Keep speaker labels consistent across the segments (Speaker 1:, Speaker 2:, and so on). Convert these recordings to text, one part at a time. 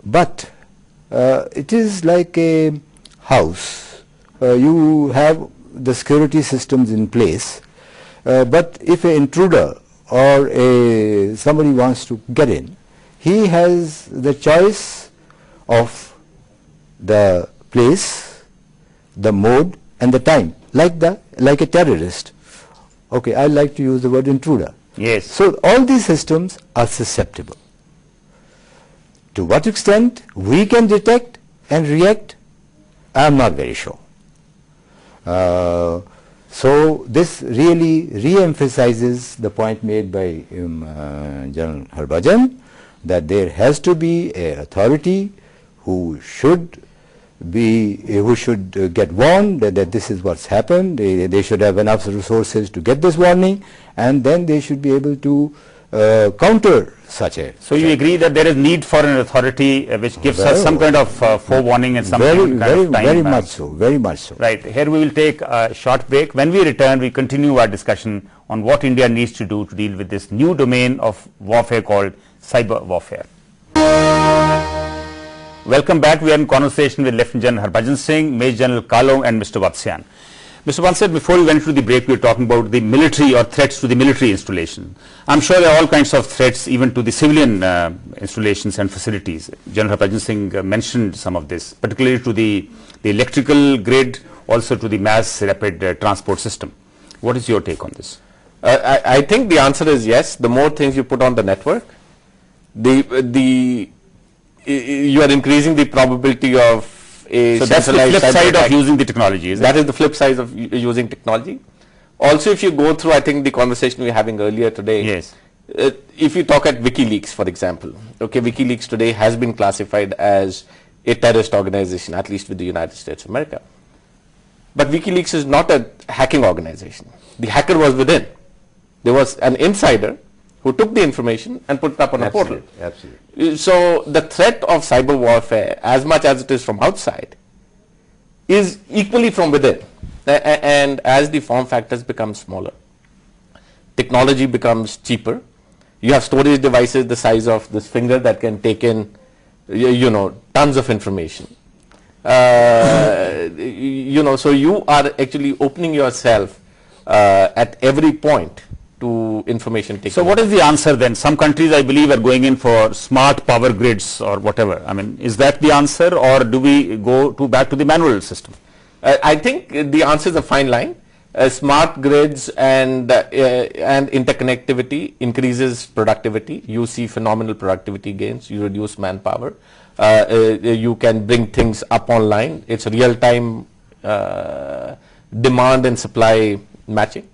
Speaker 1: But it is like a house. You have the security systems in place, but if an intruder or somebody wants to get in, he has the choice of the place, the mode and the time, like a terrorist. Okay, I like to use the word intruder.
Speaker 2: Yes.
Speaker 1: So all these systems are susceptible. To what extent we can detect and react, I am not very sure. So this really re-emphasizes the point made by General Harbhajan, that there has to be an authority who should get warned that this is what's happened. They should have enough resources to get this warning, and then they should be able to counter such a.
Speaker 2: So you agree that there is need for an authority which gives us some kind of forewarning and some kind of time.
Speaker 1: Very much so, very much so.
Speaker 2: Right. Here we will take a short break. When we return, we continue our discussion on what India needs to do to deal with this new domain of warfare called cyber warfare. Welcome back. We are in conversation with Lieutenant General Harbhajan Singh, Major General Kalong and Mr. Vatsyayan. Mr. Vatsyayan, before we went to the break, we were talking about the military or threats to the military installation. I'm sure there are all kinds of threats even to the civilian installations and facilities. General Harbhajan Singh mentioned some of this, particularly to the electrical grid, also to the mass rapid transport system. What is your take on this?
Speaker 3: I think the answer is yes. The more things you put on the network, you are increasing the probability of a
Speaker 2: so that's the flip side of using the technology, is
Speaker 3: that is the flip side of using technology. Also, if you go through, I think the conversation we were having earlier today,
Speaker 2: yes.
Speaker 3: If you talk at WikiLeaks, for example, okay, WikiLeaks today has been classified as a terrorist organization, at least with the United States of America. But WikiLeaks is not a hacking organization. The hacker was within. There was an insider who took the information and put it up on a portal.
Speaker 1: Absolutely.
Speaker 3: So the threat of cyber warfare, as much as it is from outside, is equally from within. And as the form factors become smaller, technology becomes cheaper. You have storage devices the size of this finger that can take in, tons of information. So you are actually opening yourself at every point to information taking.
Speaker 2: So what is the answer then? Some countries, I believe, are going in for smart power grids or whatever. I mean, is that the answer, or do we go back to the manual system?
Speaker 3: I think the answer is a fine line. Smart grids and interconnectivity increases productivity. You see phenomenal productivity gains. You reduce manpower. You can bring things up online. It's real-time demand and supply matching.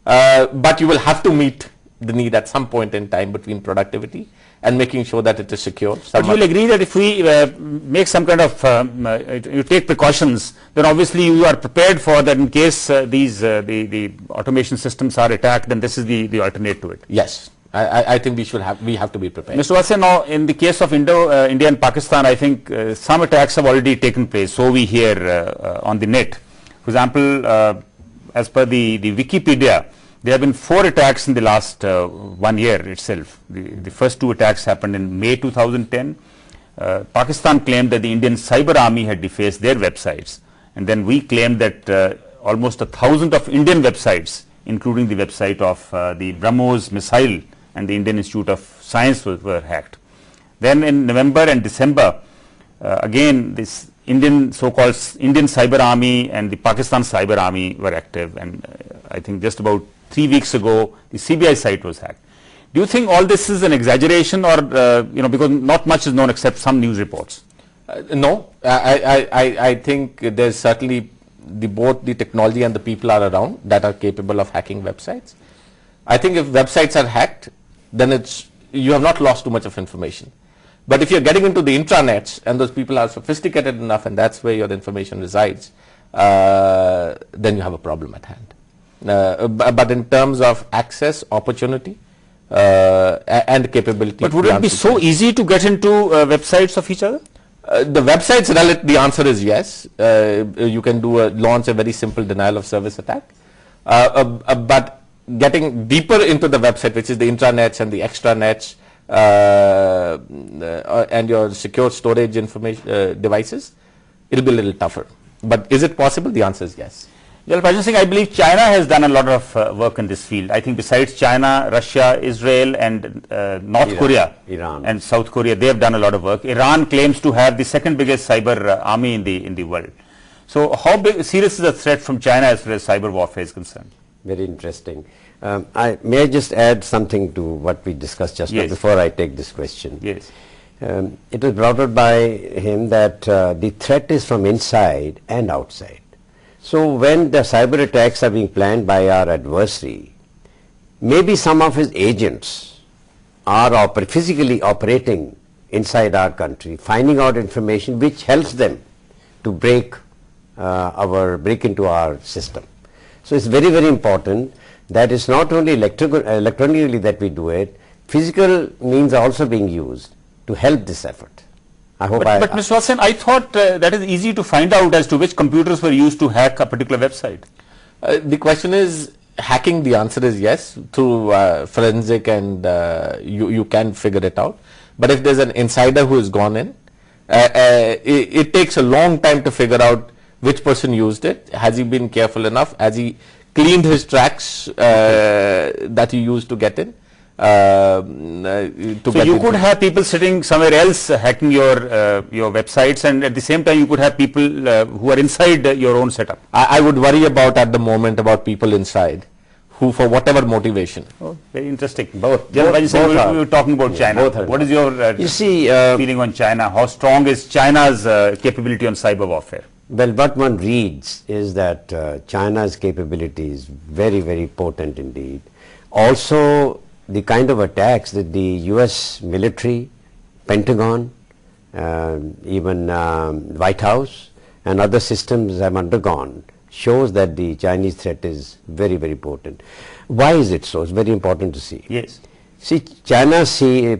Speaker 3: But you will have to meet the need at some point in time between productivity and making sure that it is secure.
Speaker 2: But you will agree that if we make some kind of, you take precautions, then obviously you are prepared for that in case the automation systems are attacked, then this is the alternate to it.
Speaker 3: Yes. I think we have to be prepared.
Speaker 2: Mr. Vatsyayan, now in the case of India and Pakistan, I think some attacks have already taken place, so we hear on the net. For example, as per the Wikipedia, there have been 4 attacks in the last 1 year itself. The first 2 attacks happened in May 2010. Pakistan claimed that the Indian cyber army had defaced their websites, and then we claimed that almost 1,000 of Indian websites, including the website of the BrahMos missile and the Indian Institute of Science were hacked. Then in November and December, again this so-called Indian cyber army and the Pakistan cyber army were active, and I think just about 3 weeks ago the CBI site was hacked. Do you think all this is an exaggeration, or because not much is known except some news reports?
Speaker 3: No, I think there's certainly both the technology and the people are around that are capable of hacking websites. I think if websites are hacked, then you have not lost too much of information. But if you're getting into the intranets and those people are sophisticated enough and that's where your information resides, then you have a problem at hand. But in terms of access, opportunity, and capability.
Speaker 2: But would it be so easy to get into websites of each other?
Speaker 3: The websites, the answer is yes. You can launch a very simple denial of service attack. But getting deeper into the website, which is the intranets and the extranets, and your secure storage information devices, it will be a little tougher. But is it possible? The answer is yes.
Speaker 2: Well, Rajan Singh, I believe China has done a lot of work in this field. I think besides China, Russia, Israel and North Korea and South Korea, they have done a lot of work. Iran claims to have the second biggest cyber army in the world. So how serious is the threat from China as far as cyber warfare is concerned?
Speaker 4: Very interesting. May I just add something to what we discussed just now before I take this question?
Speaker 2: Yes.
Speaker 4: It was brought up by him that the threat is from inside and outside. So when the cyber attacks are being planned by our adversary, maybe some of his agents are physically operating inside our country, finding out information which helps them to break into our system. So it's very, very important that it's not only electronically that we do it, physical means are also being used to help this effort. I hope
Speaker 2: but Mr. Watson, I thought that is easy to find out as to which computers were used to hack a particular website.
Speaker 3: The question is hacking. The answer is yes, through forensic, and you can figure it out. But if there's an insider who has gone in, it takes a long time to figure out which person used it. Has he been careful enough? Has he cleaned his tracks that he used to get in?
Speaker 2: So you could have people sitting somewhere else hacking your websites, and at the same time you could have people who are inside your own setup.
Speaker 3: I would worry about at the moment about people inside who, for whatever motivation.
Speaker 2: Oh, very interesting.
Speaker 4: Both
Speaker 2: we were talking about China. What is your feeling on China? How strong is China's capability on cyber warfare?
Speaker 4: Well, what one reads is that China's capability is very, very potent indeed. Also, the kind of attacks that the US military, Pentagon, even White House and other systems have undergone shows that the Chinese threat is very, very potent. Why is it so? It's very important to see.
Speaker 2: Yes.
Speaker 4: See, China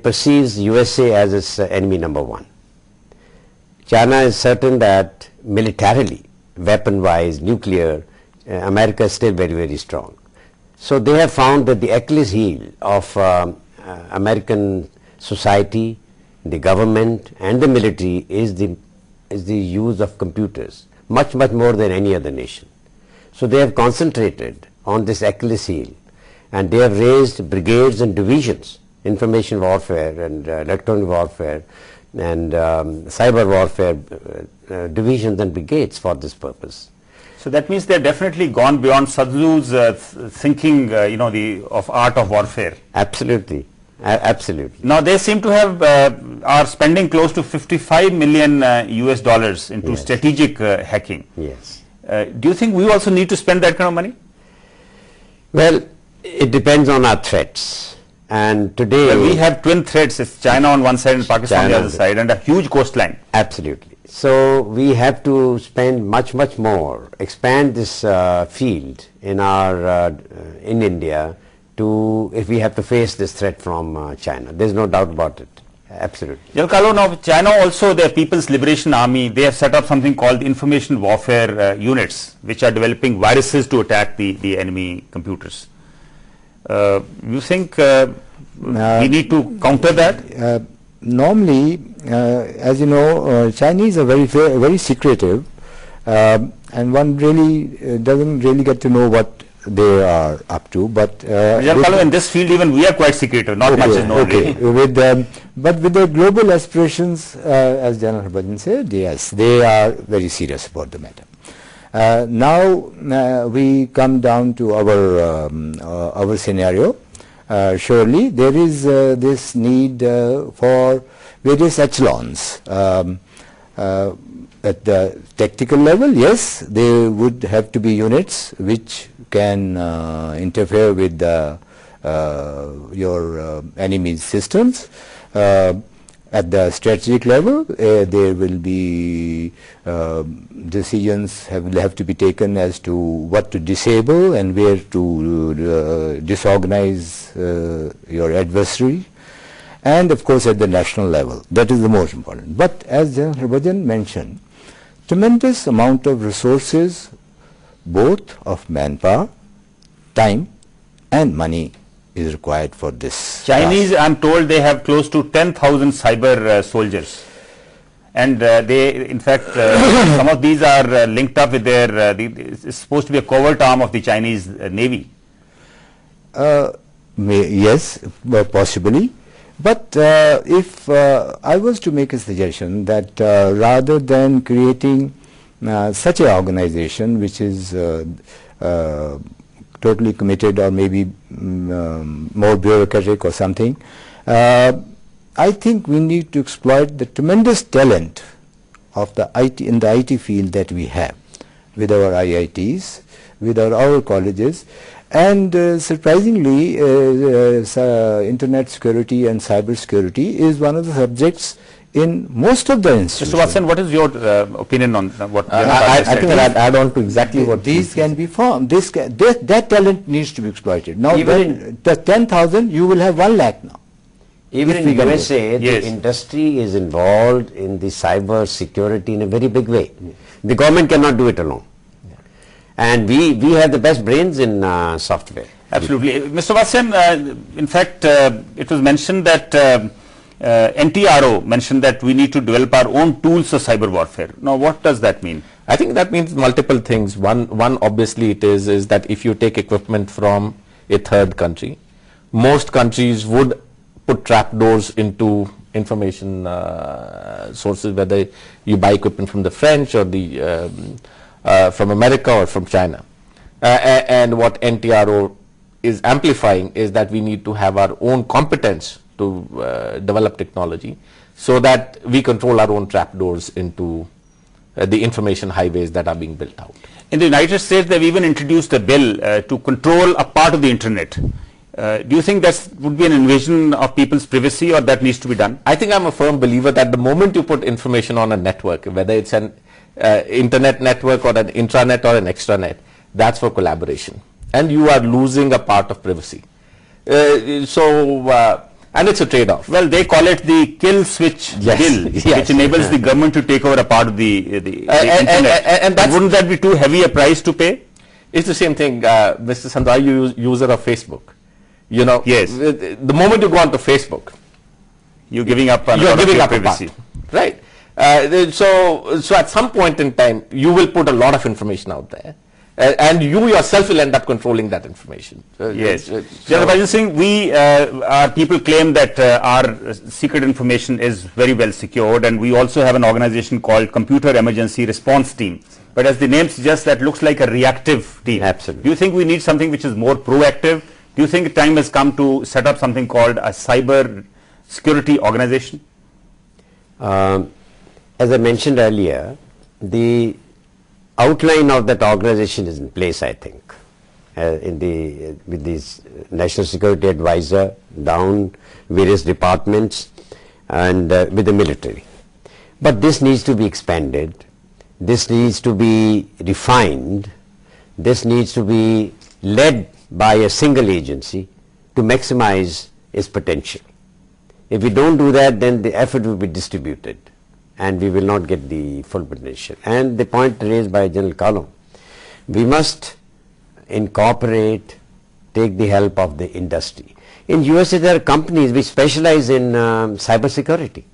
Speaker 4: perceives USA as its enemy number one. China is certain that militarily, weapon-wise, nuclear, America is still very, very strong. So they have found that the Achilles heel of American society, the government and the military is the use of computers, much more than any other nation. So they have concentrated on this Achilles heel, and they have raised brigades and divisions, information warfare and electronic warfare and cyber warfare divisions and brigades for this purpose.
Speaker 2: So that means they're definitely gone beyond Sadhu's thinking, of art of warfare.
Speaker 4: Absolutely, absolutely.
Speaker 2: Now they seem to have are spending close to $55 million US dollars into strategic hacking.
Speaker 4: Yes.
Speaker 2: Do you think we also need to spend that kind of money?
Speaker 4: Well, it depends on our threats. And today
Speaker 2: we have twin threats. It's China on one side and Pakistan on the other side, and a huge coastline.
Speaker 4: Absolutely. So we have to spend much more, expand this field in our in India if we have to face this threat from China. There's no doubt about it. Absolutely.
Speaker 2: Jalkalo, now China also, their People's Liberation Army, they have set up something called information warfare units, which are developing viruses to attack the enemy computers. You think we need to counter that?
Speaker 1: Normally, as you know, Chinese are very secretive, and one really doesn't really get to know what they are up to. But
Speaker 2: in this field, even we are quite secretive. Not much is known.
Speaker 1: Okay, but with the global aspirations, as General Harbhajan said, yes, they are very serious about the matter. Now we come down to our scenario. Surely there is this need for various echelons. At the tactical level, yes, there would have to be units which can interfere with your enemy's systems. At the strategic level, there will be decisions will have to be taken as to what to disable and where to disorganize your adversary, and of course at the national level. That is the most important. But as General Harbhajan mentioned, tremendous amount of resources, both of manpower, time and money, is required for this.
Speaker 2: Chinese, I'm told they have close to 10,000 cyber soldiers. And they, in fact, some of these are linked up with their, it's supposed to be a covert arm of the Chinese Navy.
Speaker 1: Yes, possibly. But if I was to make a suggestion that rather than creating such an organization which is totally committed or maybe more bureaucratic or something, I think we need to exploit the tremendous talent of the IT in the IT field that we have with our IITs, with our colleges, and surprisingly internet security and cyber security is one of the subjects in most of the institutions.
Speaker 2: Mr. Watson, what is your opinion on what
Speaker 3: I think I'll add on to exactly what
Speaker 1: these can be formed. That talent needs to be exploited. Now,
Speaker 4: Even
Speaker 1: the 10,000, you will have 1 lakh now.
Speaker 4: Even
Speaker 1: If we
Speaker 4: in
Speaker 1: can do
Speaker 4: USA,
Speaker 2: Yes.
Speaker 4: the industry is involved in the cyber security in a very big way. The government cannot do it alone. And we have the best brains in software.
Speaker 2: Absolutely. Mr. Watson, in fact, it was mentioned that NTRO mentioned that we need to develop our own tools for cyber warfare. Now, what does that mean?
Speaker 3: I think that means multiple things. One obviously it is that if you take equipment from a third country, most countries would put trapdoors into information sources, whether you buy equipment from the French or the from America or from China. And what NTRO is amplifying is that we need to have our own competence to develop technology so that we control our own trapdoors into the information highways that are being built out.
Speaker 2: In the United States, they've even introduced a bill to control a part of the internet. Do you think that would be an invasion of people's privacy, or that needs to be done?
Speaker 3: I think I'm a firm believer that the moment you put information on a network, whether it's an internet network or an intranet or an extranet, that's for collaboration, and you are losing a part of privacy. And it's a trade-off.
Speaker 2: Well, they call it the kill switch
Speaker 3: Yes,
Speaker 2: bill,
Speaker 3: yes.
Speaker 2: which enables the government to take over a part of the internet.
Speaker 3: and that's-
Speaker 2: wouldn't that be too heavy a price to pay?
Speaker 3: It's the same thing, Mr. Sandhar, you user of Facebook. You know,
Speaker 2: Yes.
Speaker 3: the moment you go onto Facebook,
Speaker 2: You're giving up on a
Speaker 3: you're
Speaker 2: lot of
Speaker 3: giving
Speaker 2: your
Speaker 3: up a
Speaker 2: privacy.
Speaker 3: part, right? So at some point in time, you will put a lot of information out there, and you yourself will end up controlling that information.
Speaker 2: Yes.
Speaker 3: so-
Speaker 2: General Bajaj Singh, our people claim that our secret information is very well secured, and we also have an organization called Computer Emergency Response Team. But as the name suggests, that looks like a reactive team.
Speaker 4: Absolutely.
Speaker 2: Do you think we need something which is more proactive? Do you think time has come to set up something called a cyber security organization?
Speaker 4: As I mentioned earlier, the outline of that organization is in place, I think, with this National Security Advisor down various departments and with the military. But this needs to be expanded, this needs to be refined, this needs to be led by a single agency to maximize its potential. If we don't do that, then the effort will be distributed and we will not get the full potential. And the point raised by General Kalom, we must incorporate, take the help of the industry. In USA there are companies which specialize in cyber security.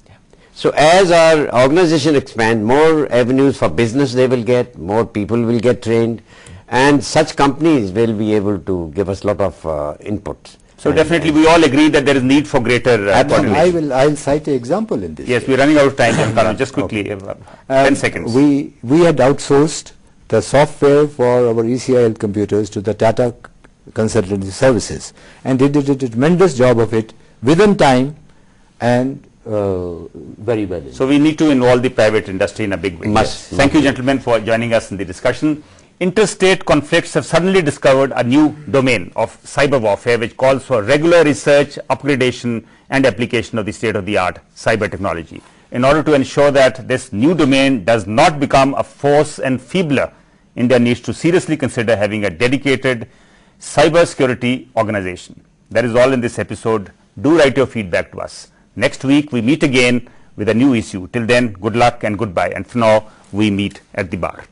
Speaker 4: So as our organization expands, more avenues for business they will get, more people will get trained, and such companies will be able to give us a lot of input.
Speaker 2: So definitely we all agree that there is need for greater coordination.
Speaker 1: I'll cite an example in this.
Speaker 2: Yes, we're running out of time, General Kalom. Just quickly, 10 seconds.
Speaker 1: We had outsourced the software for our ECIL computers to the Tata Consultancy Services, and they did a tremendous job of it within time and very well.
Speaker 2: So we need to involve the private industry in a big way.
Speaker 4: Must.
Speaker 2: Thank you, gentlemen, for joining us in the discussion. Interstate conflicts have suddenly discovered a new domain of cyber warfare which calls for regular research, upgradation and application of the state-of-the-art cyber technology. In order to ensure that this new domain does not become a force enfeebler, India needs to seriously consider having a dedicated cyber security organization. That is all in this episode. Do write your feedback to us. Next week we meet again with a new issue. Till then, good luck and goodbye. And for now, we meet at the bar.